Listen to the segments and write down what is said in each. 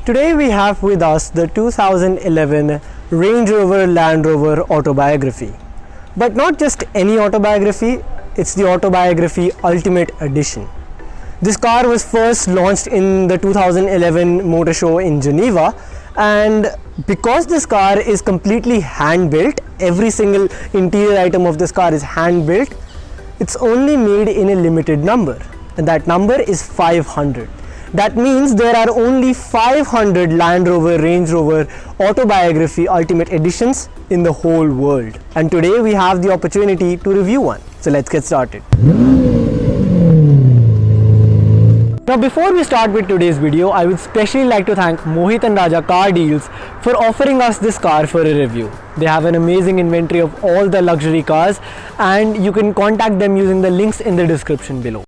Today we have with us the 2011 Range Rover Land Rover Autobiography. But not just any autobiography, it's the Autobiography Ultimate Edition. This car was first launched in the 2011 Motor Show in Geneva, and because this car is completely hand built, every single interior item of this car is hand built, it's only made in a limited number, and that number is 500. That means there are only 500 Land Rover Range Rover Autobiography Ultimate Editions in the whole world. And today we have the opportunity to review one. So let's get started. Now before we start with today's video, I would specially like to thank Mohit and Raja Car Deals for offering us this car for a review. They have an amazing inventory of all the luxury cars, and you can contact them using the links in the description below.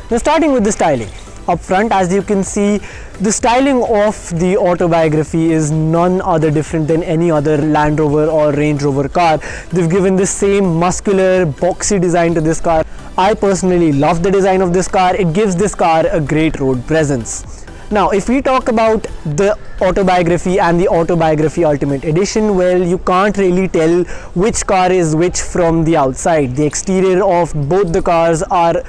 Now starting with the styling. Up front, as you can see, the styling of the Autobiography is none other different than any other Land Rover or Range Rover car. They've given the same muscular, boxy design to this car. I personally love the design of this car. It gives this car a great road presence. Now, if we talk about the Autobiography and the Autobiography Ultimate Edition, well, you can't really tell which car is which from the outside. The exterior of both the cars are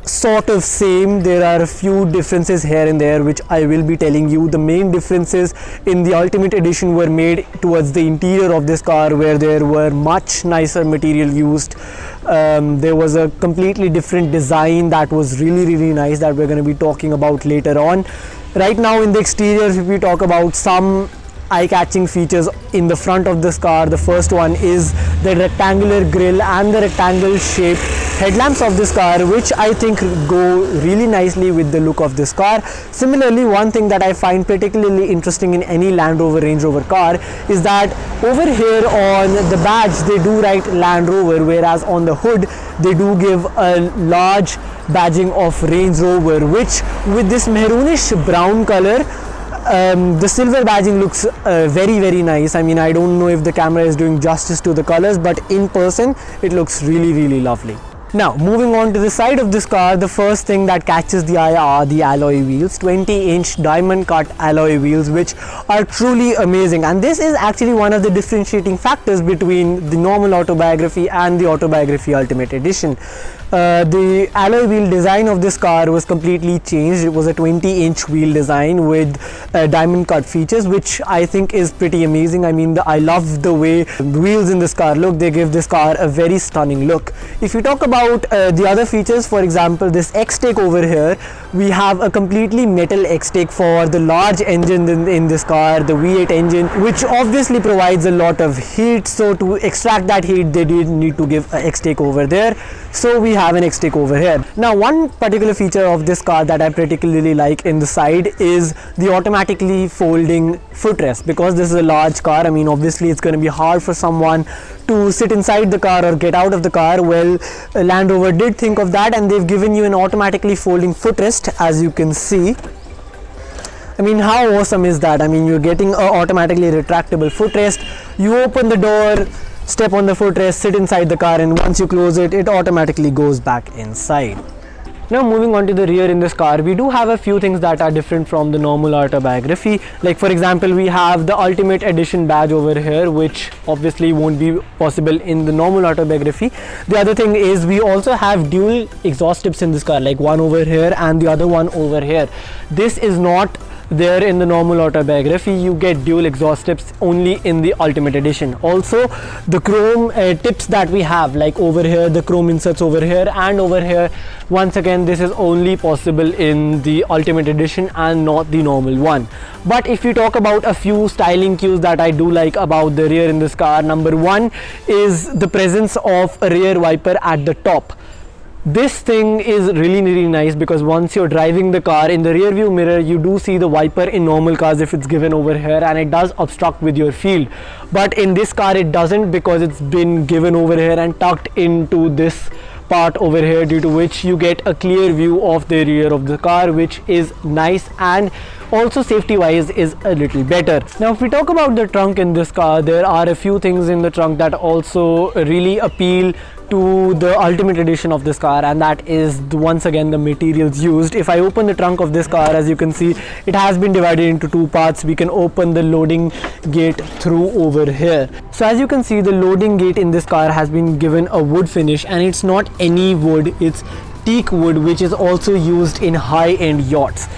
sort of same. There are a few differences here and there which I will be telling you. The main differences in the Ultimate Edition were made towards the interior of this car, where there were much nicer material used. There was a completely different design that was really nice that we're going to be talking about later on. Right now in the exterior, if we talk about some eye-catching features in the front of this car, the first one is the rectangular grille and the rectangle shaped headlamps of this car, which I think go really nicely with the look of this car. Similarly, one thing that I find particularly interesting in any Land Rover Range Rover car is that over here on the badge they do write Land Rover, whereas on the hood they do give a large badging of Range Rover, which with this maroonish brown color, the silver badging looks very nice. I mean, I don't know if the camera is doing justice to the colors, but in person it looks really lovely. Now moving on to the side of this car, the first thing that catches the eye are the alloy wheels, 20-inch diamond cut alloy wheels, which are truly amazing, and this is actually one of the differentiating factors between the normal Autobiography and the Autobiography Ultimate Edition. The alloy wheel design of this car was completely changed. It was a 20-inch wheel design with diamond cut features, which I think is pretty amazing. I mean, I love the way the wheels in this car look. They give this car a very stunning look. If you talk about the other features, for example, this X-Stake over here, we have a completely metal X-Stake for the large engine in this car, the V8 engine, which obviously provides a lot of heat. So to extract that heat, they did need to give an X-Stake over there. So we have an X-Stake over here. Now one particular feature of this car that I particularly like in the side is the automatically folding footrest. Because this is a large car, I mean, obviously it's going to be hard for someone to sit inside the car or get out of the car. Well, Land Rover did think of that, and they've given you an automatically folding footrest, as you can see. I mean, how awesome is that? I mean, you're getting an automatically retractable footrest. You open the door, step on the footrest, sit inside the car, and once you close it, it automatically goes back inside. Now moving on to the rear in this car, we do have a few things that are different from the normal Autobiography. Like for example, we have the Ultimate Edition badge over here, which obviously won't be possible in the normal Autobiography. The other thing is we also have dual exhaust tips in this car, like one over here and the other one over here. This is not there in the normal Autobiography. You get dual exhaust tips only in the Ultimate Edition. Also, the chrome tips that we have, like over here, the chrome inserts over here and over here, once again this is only possible in the Ultimate Edition and not the normal one. But if you talk about a few styling cues that I do like about the rear in this car, number one is the presence of a rear wiper at the top. This thing is really nice, because once you're driving the car, in the rear view mirror you do see the wiper in normal cars if it's given over here, and it does obstruct with your field. But in this car it doesn't, because it's been given over here and tucked into this part over here, due to which you get a clear view of the rear of the car, which is nice and also safety wise is a little better. Now if we talk about the trunk in this car, there are a few things in the trunk that also really appeal to the ultimate edition of this car, and that is once again the materials used. If I open the trunk of this car, as you can see, it has been divided into two parts. We can open the loading gate through over here. So as you can see, the loading gate in this car has been given a wood finish, and it's not any wood, it's teak wood, which is also used in high-end yachts.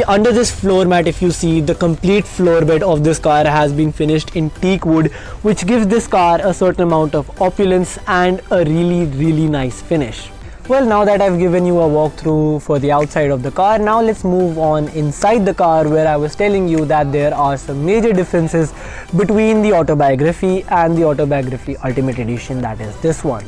Under this floor mat, if you see, the complete floor bed of this car has been finished in teak wood, which gives this car a certain amount of opulence and a really nice finish. Well, now that I've given you a walkthrough for the outside of the car, now let's move on inside the car, where I was telling you that there are some major differences between the Autobiography and the Autobiography Ultimate Edition, that is this one.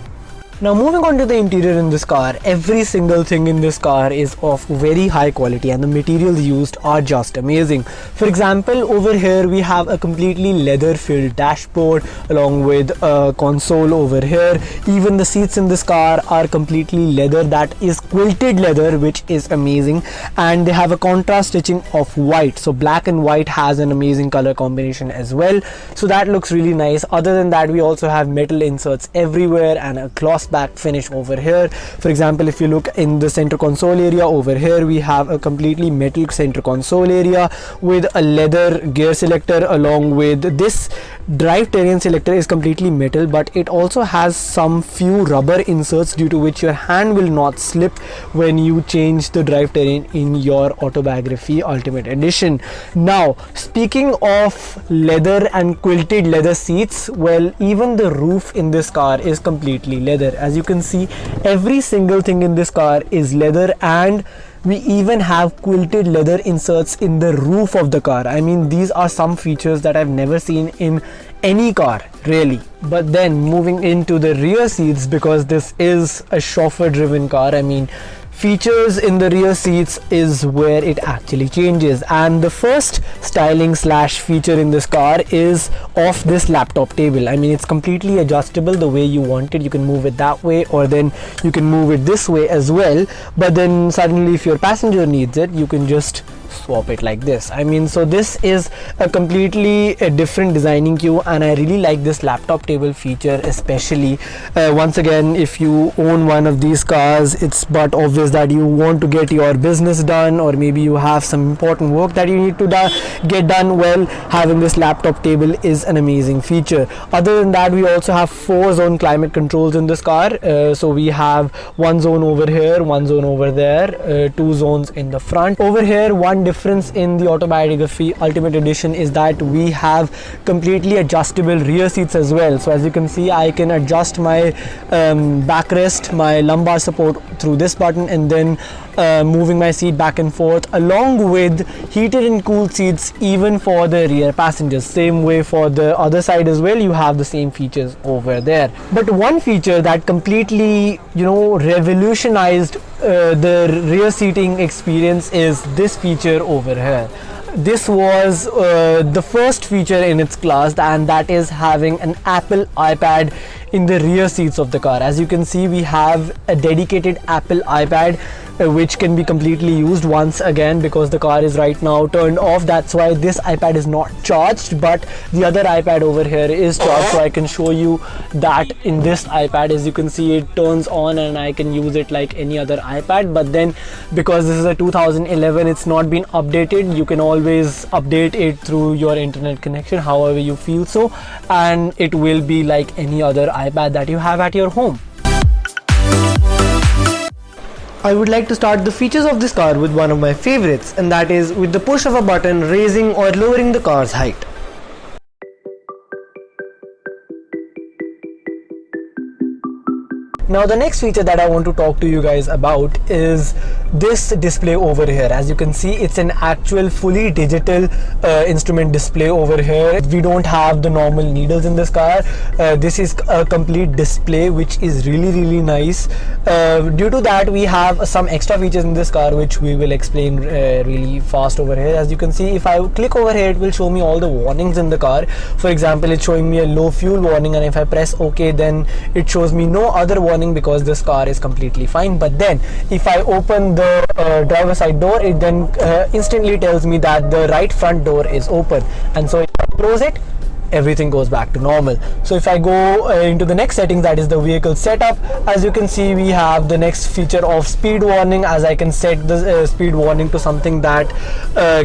Now moving on to the interior in this car, every single thing in this car is of very high quality and the materials used are just amazing. For example, over here we have a completely leather filled dashboard along with a console over here. Even the seats in this car are completely leather, that is quilted leather, which is amazing, and they have a contrast stitching of white, so black and white has an amazing color combination as well, so that looks really nice. Other than that, we also have metal inserts everywhere and a gloss back finish over here. For example, if you look in the center console area over here, we have a completely metal center console area with a leather gear selector, along with this drivetrain selector is completely metal, but it also has some few rubber inserts due to which your hand will not slip when you change the drivetrain in your Autobiography Ultimate Edition. Now, speaking of leather and quilted leather seats, well, even the roof in this car is completely leather. As you can see, every single thing in this car is leather, and we even have quilted leather inserts in the roof of the car. I mean, these are some features that I've never seen in any car, really. But then moving into the rear seats, because this is a chauffeur driven car, I mean, features in the rear seats is where it actually changes, and the first styling slash feature in this car is of this laptop table. I mean, it's completely adjustable the way you want it. You can move it that way, or then you can move it this way as well, but then suddenly if your passenger needs it, you can just swap it like this. I mean, so this is a completely different designing cue, and I really like this laptop table feature, especially once again, if you own one of these cars, it's but obvious that you want to get your business done, or maybe you have some important work that you need to get done. Well, having this laptop table is an amazing feature. Other than that, we also have 4-zone climate controls in this car. So we have one zone over here, one zone over there, 2 zones in the front. Over here, one difference in the Autobiography Ultimate Edition is that we have completely adjustable rear seats as well. So as you can see, I can adjust my backrest, my lumbar support through this button, and then moving my seat back and forth, along with heated and cooled seats even for the rear passengers. Same way for the other side as well, you have the same features over there. But one feature that completely, revolutionized the rear seating experience is this feature over here. This was the first feature in its class, and that is having an Apple iPad in the rear seats of the car. As you can see, we have a dedicated Apple iPad which can be completely used once again, because the car is right now turned off. That's why this iPad is not charged, but the other iPad over here is charged. So I can show you that in this iPad, as you can see, it turns on and I can use it like any other iPad. But then because this is a 2011, it's not been updated, you can always update it through your internet connection however you feel so, and it will be like any other iPad that you have at your home. I would like to start the features of this car with one of my favorites, and that is with the push of a button raising or lowering the car's height. Now the next feature that I want to talk to you guys about is this display over here. As you can see, it's an actual fully digital instrument display over here. We don't have the normal needles in this car. This is a complete display, which is really nice. Due to that, we have some extra features in this car which we will explain really fast over here. As you can see, if I click over here, it will show me all the warnings in the car. For example, it's showing me a low fuel warning, and if I press OK, then it shows me no other warning because this car is completely fine. But then if I open the driver side door, it then instantly tells me that the right front door is open, and so if I close it, everything goes back to normal. So if I go into the next setting, that is the vehicle setup, as you can see we have the next feature of speed warning, as I can set the speed warning to something that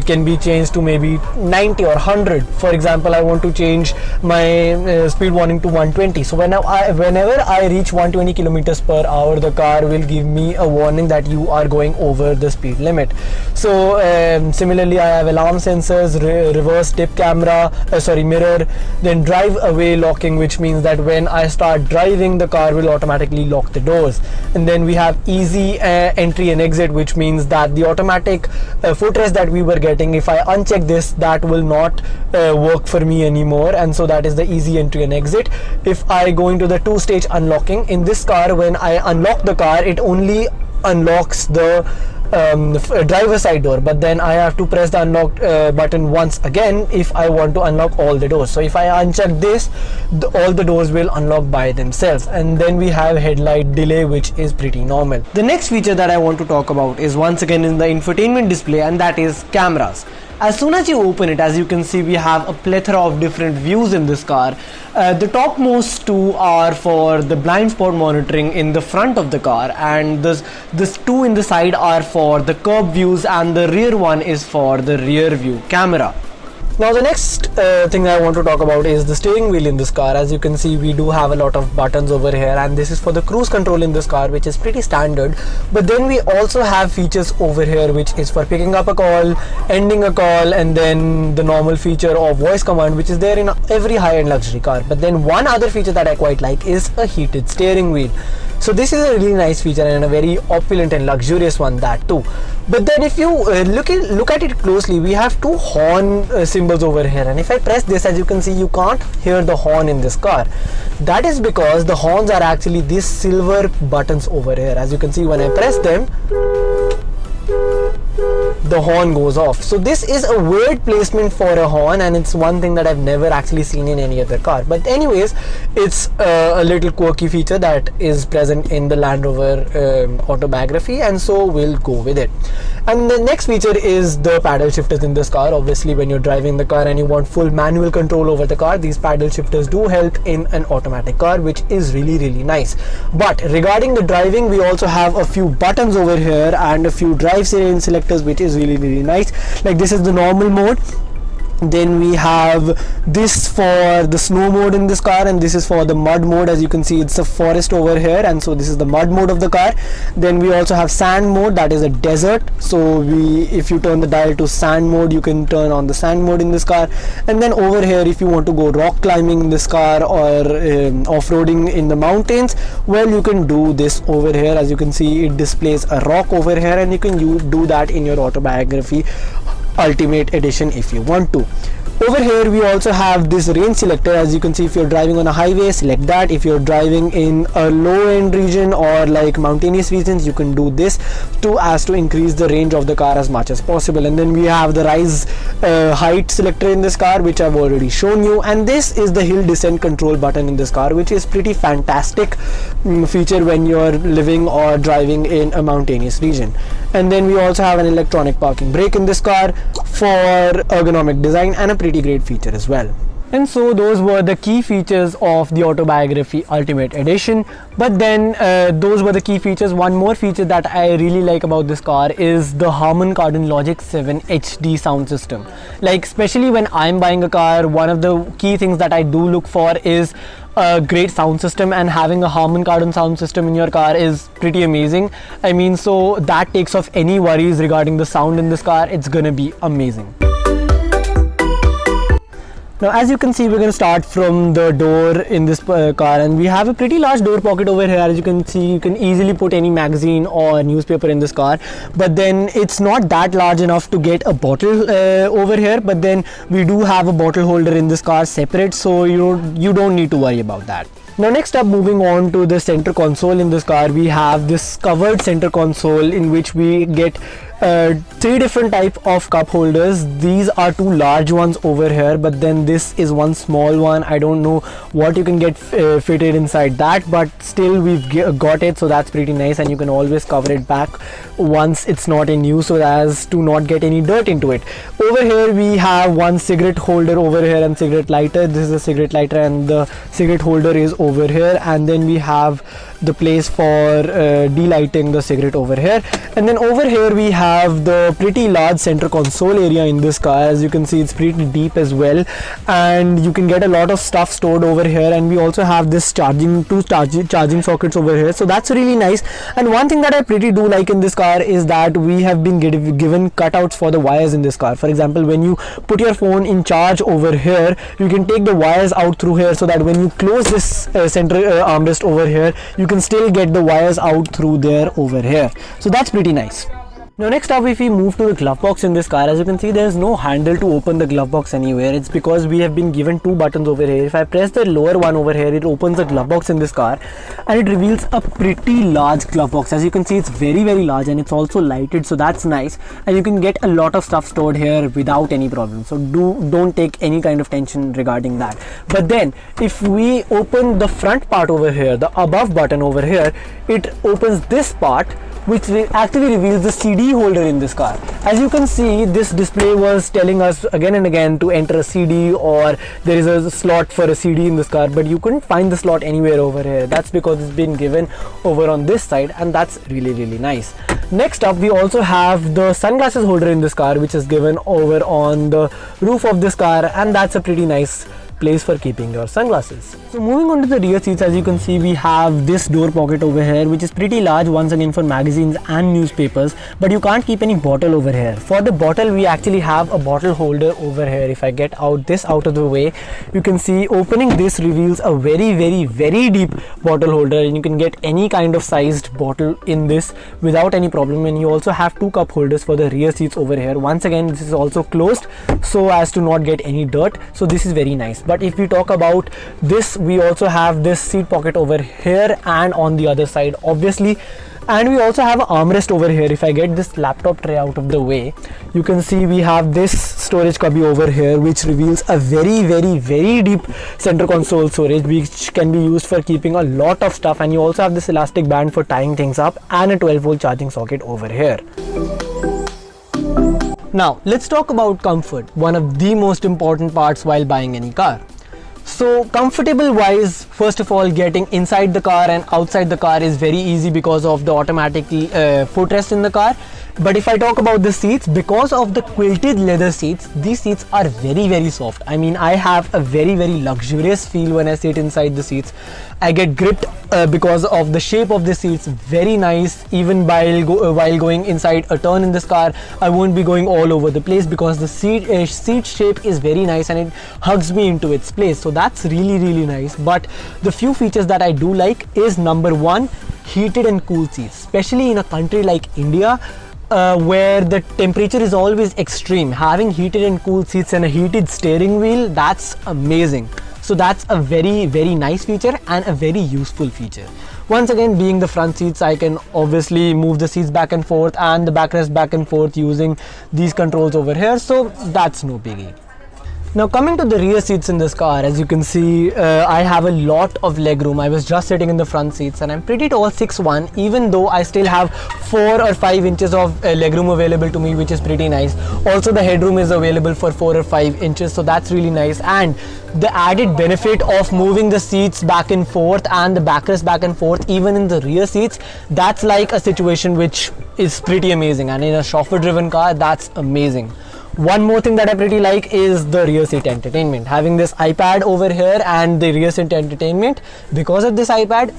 can be changed to maybe 90 or 100. For example, I want to change my speed warning to 120. So whenever I reach 120 kilometers per hour, the car will give me a warning that you are going over the speed limit. So similarly, I have alarm sensors, reverse dip camera, mirror, then drive away locking, which means that when I start driving, the car will automatically lock the doors. And then we have easy entry and exit, which means that the automatic footrest that we were getting, if I uncheck this, that will not work for me anymore, and so that is the easy entry and exit. If I go into the two-stage unlocking, in this car, when I unlock the car, it only unlocks the driver side door, but then I have to press the unlock button once again if I want to unlock all the doors. So if I uncheck this, all the doors will unlock by themselves. And then we have headlight delay, which is pretty normal. The next feature that I want to talk about is once again in the infotainment display, and that is cameras. As soon as you open it, as you can see, we have a plethora of different views in this car. The topmost two are for the blind spot monitoring in the front of the car, and this two in the side are for the curb views, and the rear one is for the rear view camera. Now the next thing I want to talk about is the steering wheel in this car. As you can see, we do have a lot of buttons over here, and this is for the cruise control in this car, which is pretty standard. But then we also have features over here, which is for picking up a call, ending a call, and then the normal feature of voice command, which is there in every high-end luxury car. But then one other feature that I quite like is a heated steering wheel. So this is a really nice feature and a very opulent and luxurious one, that too. But then if you look at it closely, we have two horn symbols over here, and if I press this, as you can see, you can't hear the horn in this car. That is because the horns are actually these silver buttons over here. As you can see, when I press them, the horn goes off. So this is a weird placement for a horn, and it's one thing that I've never actually seen in any other car. But anyways, it's a little quirky feature that is present in the Land Rover Autobiography, and so we'll go with it. And the next feature is the paddle shifters in this car. Obviously, when you're driving the car and you want full manual control over the car, these paddle shifters do help in an automatic car, which is really, really nice. But regarding the driving, we also have a few buttons over here and a few drive selectors, which is really, really nice. Like, this is the normal mode. Then we have this for the snow mode in this car, and this is for the mud mode. As you can see, it's a forest over here, and so this is the mud mode of the car. Then we also have sand mode, that is a desert. So if you turn the dial to sand mode, you can turn on the sand mode in this car. And then over here, if you want to go rock climbing in this car or off-roading in the mountains, well, you can do this over here. As you can see, it displays a rock over here, and you can do that in your Autobiography Ultimate Edition if you want to. Over here we also have this range selector. As you can see, if you're driving on a highway, select that. If you're driving in a low-end region or like mountainous regions, you can do this to increase the range of the car as much as possible. And then we have the rise height selector in this car, which I've already shown you, and this is the hill descent control button in this car, which is pretty fantastic feature when you're living or driving in a mountainous region. And then we also have an electronic parking brake in this car for ergonomic design, and a pretty great feature as well. And so those were the key features of the Autobiography Ultimate Edition. But then those were the key features. One more feature that I really like about this car is the Harman Kardon Logic 7 HD sound system. Like, especially when I'm buying a car, one of the key things that I do look for is a great sound system, and having a Harman Kardon sound system in your car is pretty amazing. I mean, so that takes off any worries regarding the sound in this car. It's gonna be amazing. Now, as you can see, we're going to start from the door in this car, and we have a pretty large door pocket over here. As you can see, you can easily put any magazine or newspaper in this car, but then it's not that large enough to get a bottle over here. But then we do have a bottle holder in this car separate, so you don't need to worry about that. Now, next up, moving on to the center console in this car, we have this covered center console in which we get three different type of cup holders. These are two large ones over here, but then this is one small one. I don't know what you can get fitted inside that, but still we've got it, so that's pretty nice. And you can always cover it back once it's not in use, so as to not get any dirt into it. Over here we have one cigarette holder over here and cigarette lighter. This is a cigarette lighter and the cigarette holder is over here, and then we have the place for delighting the cigarette over here. And then over here we have the pretty large center console area in this car. As you can see, it's pretty deep as well, and you can get a lot of stuff stored over here. And we also have this charging sockets over here, so that's really nice. And one thing that I pretty do like in this car is that we have been given cutouts for the wires in this car. For example, when you put your phone in charge over here, you can take the wires out through here, so that when you close this center armrest over here, you can still get the wires out through there over here. So that's pretty nice. Now next up, if we move to the glove box in this car, as you can see, there is no handle to open the glove box anywhere. It's because we have been given two buttons over here. If I press the lower one over here, it opens the glove box in this car, and it reveals a pretty large glove box. As you can see, it's very large, and it's also lighted, so that's nice. And you can get a lot of stuff stored here without any problem, so don't take any kind of tension regarding that. But then if we open the front part over here, the above button over here, it opens this part, which actually reveals the CD holder in this car. As you can see, this display was telling us again and again to enter a CD, or there is a slot for a CD in this car, but you couldn't find the slot anywhere over here. That's because it's been given over on this side, and that's really nice. Next up, we also have the sunglasses holder in this car, which is given over on the roof of this car, and that's a pretty nice place for keeping your sunglasses. So moving on to the rear seats, as you can see, we have this door pocket over here, which is pretty large, once again for magazines and newspapers, but you can't keep any bottle over here. For the bottle, we actually have a bottle holder over here. If I get this out of the way, you can see opening this reveals a very deep bottle holder, and you can get any kind of sized bottle in this without any problem. And you also have two cup holders for the rear seats over here. Once again, this is also closed so as to not get any dirt, so this is very nice. But if we talk about this, we also have this seat pocket over here and on the other side, obviously. And we also have an armrest over here. If I get this laptop tray out of the way, you can see we have this storage cubby over here, which reveals a very deep center console storage, which can be used for keeping a lot of stuff. And you also have this elastic band for tying things up, and a 12-volt charging socket over here. Now let's talk about comfort, one of the most important parts while buying any car. So comfortable wise, first of all, getting inside the car and outside the car is very easy because of the automatic footrest in the car. But if I talk about the seats, because of the quilted leather seats, these seats are very soft. I mean, I have a very luxurious feel when I sit inside the seats. I get gripped because of the shape of the seats, very nice. Even while going inside a turn in this car, I won't be going all over the place because the seat shape is very nice and it hugs me into its place. So that's really nice. But the few features that I do like is, number one, heated and cool seats, especially in a country like India, where the temperature is always extreme. Having heated and cool seats and a heated steering wheel, that's amazing. So that's a very nice feature and a very useful feature. Once again, being the front seats, I can obviously move the seats back and forth and the backrest back and forth using these controls over here, so that's no biggie. Now coming to the rear seats in this car, as you can see, I have a lot of leg room. I was just sitting in the front seats and I'm pretty tall, 6'1", even though I still have 4 or 5 inches of leg room available to me, which is pretty nice. Also the headroom is available for 4 or 5 inches, so that's really nice. And the added benefit of moving the seats back and forth and the backrest back and forth, even in the rear seats, that's like a situation which is pretty amazing. And in a chauffeur driven car, that's amazing. One more thing that I pretty like is the rear seat entertainment. Having this iPad over here and the rear seat entertainment, because of this iPad,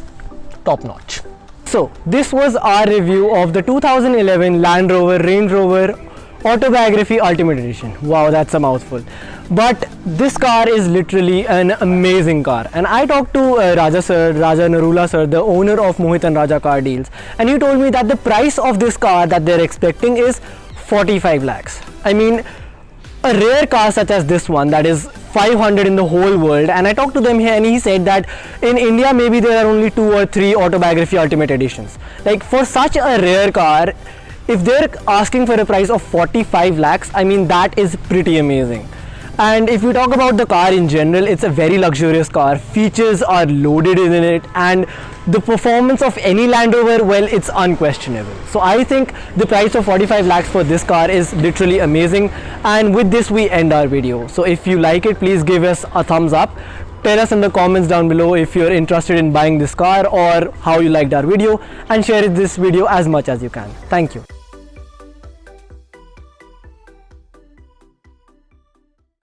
top notch. So this was our review of the 2011 Land Rover Range Rover Autobiography Ultimate Edition. Wow, that's a mouthful. But this car is literally an amazing car. And I talked to Raja Narula sir, the owner of Mohit and Raja Car Deals, and he told me that the price of this car that they're expecting is 45 lakhs. I mean, a rare car such as this one, that is 500 in the whole world. And I talked to them here and he said that in India maybe there are only 2 or 3 Autobiography Ultimate Editions. Like, for such a rare car, if they're asking for a price of 45 lakhs, I mean, that is pretty amazing. And if we talk about the car in general, it's a very luxurious car. Features are loaded in it, and the performance of any Land Rover, well, it's unquestionable. So I think the price of 45 lakhs for this car is literally amazing. And with this we end our video. So if you like it, please give us a thumbs up. Tell us in the comments down below if you're interested in buying this car or how you liked our video, and share this video as much as you can. Thank you.